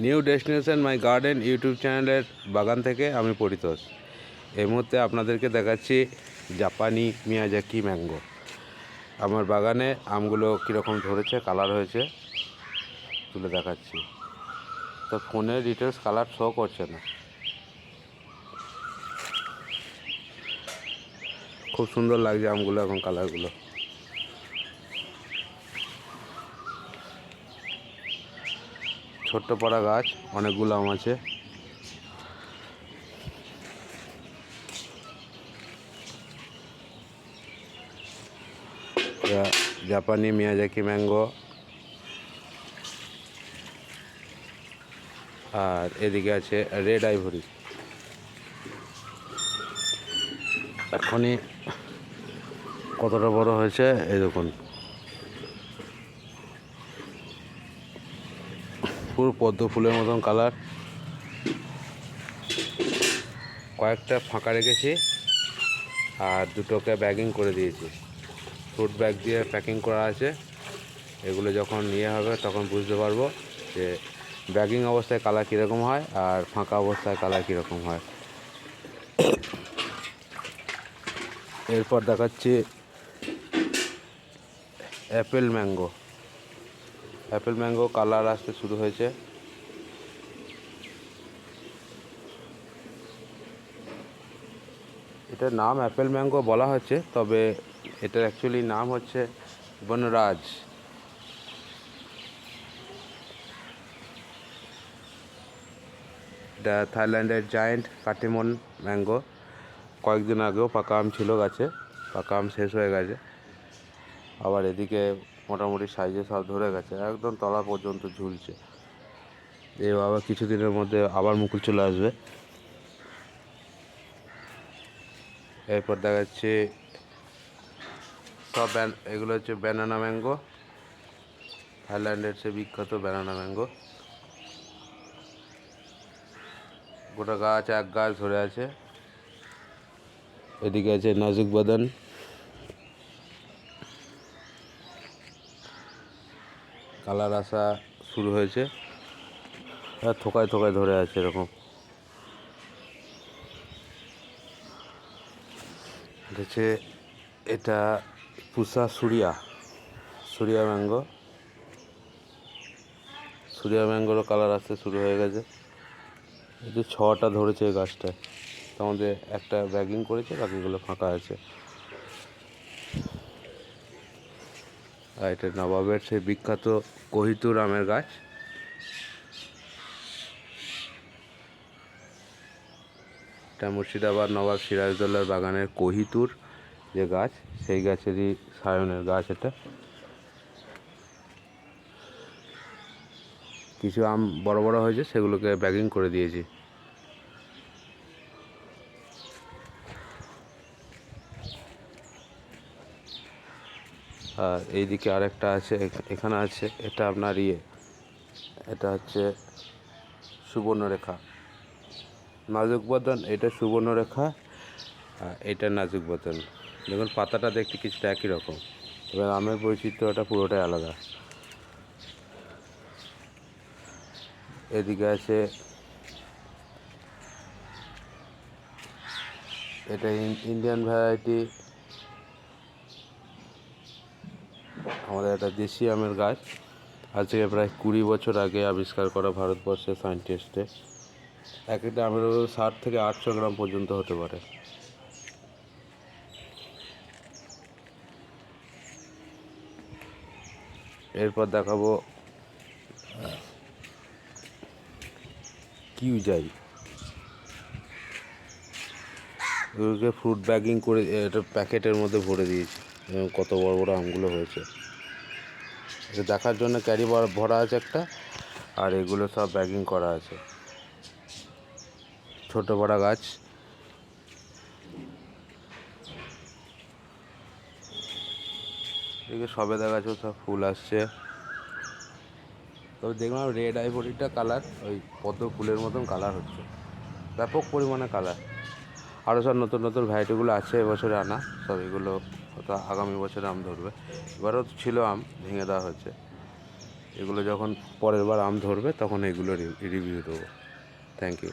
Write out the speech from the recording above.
New destination my garden YouTube চ্যানেলের বাগান থেকে আমি পরিতোষ। এই মুহূর্তে আপনাদেরকে দেখাচ্ছি জাপানি মিয়াজাকি ম্যাঙ্গো। আমার বাগানে আমগুলো কীরকম ধরেছে, কালার হয়েছে তুলে দেখাচ্ছি। তো ফোনে ডিটেলস কালার শো করছে না। খুব সুন্দর লাগছে আমগুলো এখন কালারগুলো। ছোট্ট পড়া গাছ, অনেকগুলো আম আছে। জাপানি মিয়াজাকি ম্যাঙ্গো। আর এদিকে আছে রেড আইভরি। এখনই কতটা বড় হয়েছে এই দেখুন, পুরো পদ্ম ফুলের মতন কালার। কয়েকটা ফাঁকা রেখেছি আর দুটোকে ব্যাগিং করে দিয়েছি। ফ্রুট ব্যাগ দিয়ে প্যাকিং করা আছে। এগুলো যখন ইয়ে হবে তখন বুঝতে পারবো যে ব্যাগিং অবস্থায় কালার কীরকম হয় আর ফাঁকা অবস্থায় কালার কীরকম হয়। এরপর দেখাচ্ছি Apple mango. Apple mango colour আসতে শুরু হয়েছে। এটার নাম অ্যাপেল ম্যাঙ্গো বলা হচ্ছে, তবে এটার অ্যাকচুয়ালি নাম হচ্ছে বনরাজ। এটা থাইল্যান্ডের জায়েন্ট কাটিমন ম্যাঙ্গো। কয়েকদিন আগেও পাকা আম ছিল গাছে, পাকা আম শেষ হয়ে গেছে। আবার এদিকে মোটামুটি সাইজে সব ধরে গেছে, একদম তলা পর্যন্ত ঝুলছে। এই আবার কিছুদিনের মধ্যে আবার মুকুল চলে আসবে। এরপর দেখাচ্ছি সব এগুলো হচ্ছে ব্যানানা ম্যাঙ্গো। থাইল্যান্ডের সে বিখ্যাত ব্যানানা ম্যাঙ্গো। গোটা গাছ, এক গাছ ধরে আছে। এদিকে আছে নাজুক বাদান। কালার আসা শুরু হয়েছে, আর থোকায় থোকায় ধরে আছে এরকম। হচ্ছে এটা পুসা সুরিয়া ম্যাঙ্গো। সুরিয়া ম্যাঙ্গোরও কালার আসতে শুরু হয়ে গেছে। এই যে 6টা ধরেছে এই গাছটায়, তার মধ্যে একটা ব্যাগিং করেছে, বাকিগুলো ফাঁকা আছে। আর এটা নবাবের সেই বিখ্যাত কোহিতুর আমের গাছ। এটা মুর্শিদাবাদ নবাব সিরাজদৌল্লার বাগানের কোহিতুর যে গাছ, সেই গাছেরই সায়নের গাছ এটা। কিছু আম বড় বড় হয়েছে, সেগুলোকে ব্যাগিং করে দিয়েছি। আর এইদিকে আরেকটা আছে, এখানে আছে, এটা আপনার এটা হচ্ছে সুবর্ণরেখা। নাজুক বদন, এটা সুবর্ণরেখা, আর এটা নাজুক বদন। দেখুন পাতাটা দেখতে কিছুটা একই রকম, এবার আমের বৈচিত্র্যটা পুরোটাই আলাদা। এদিকে আছে এটা ইন্ডিয়ান ভ্যারাইটি, আমাদের একটা দেশি আমের গাছ। আজ থেকে প্রায় 20 বছর আগে আবিষ্কার করা ভারতবর্ষের সায়েন্টিস্টে। এক একটা আমের 60 থেকে 800 গ্রাম পর্যন্ত হতে পারে। এরপর দেখাবো কিউজাই। এগুলোকে ফ্রুট ব্যাগিং করে এটা প্যাকেটের মধ্যে ভরে দিয়েছি। কত বড় বড় আমগুলো হয়েছে, এটা দেখার জন্য ক্যারি ভরা আছে একটা, আর এগুলো সব ব্যাগিং করা আছে। ছোট বড় গাছ। এদিকে সবেদা গাছেও সব ফুল আসছে। তবে দেখলাম রেড আইভরিটা কালার ওই পদ্ম ফুলের মতন কালার হচ্ছে, ব্যাপক পরিমাণে কালার। আরও সব নতুন নতুন ভ্যারাইটিগুলো আছে এবছরে আনা, সব এগুলো হয়তো আগামী বছরে আম ধরবে। এবারও ছিল আম, ভেঙে দেওয়া হচ্ছে। এগুলো যখন পরের বার আম ধরবে তখন এগুলো রিভিউ দেবো। Thank you.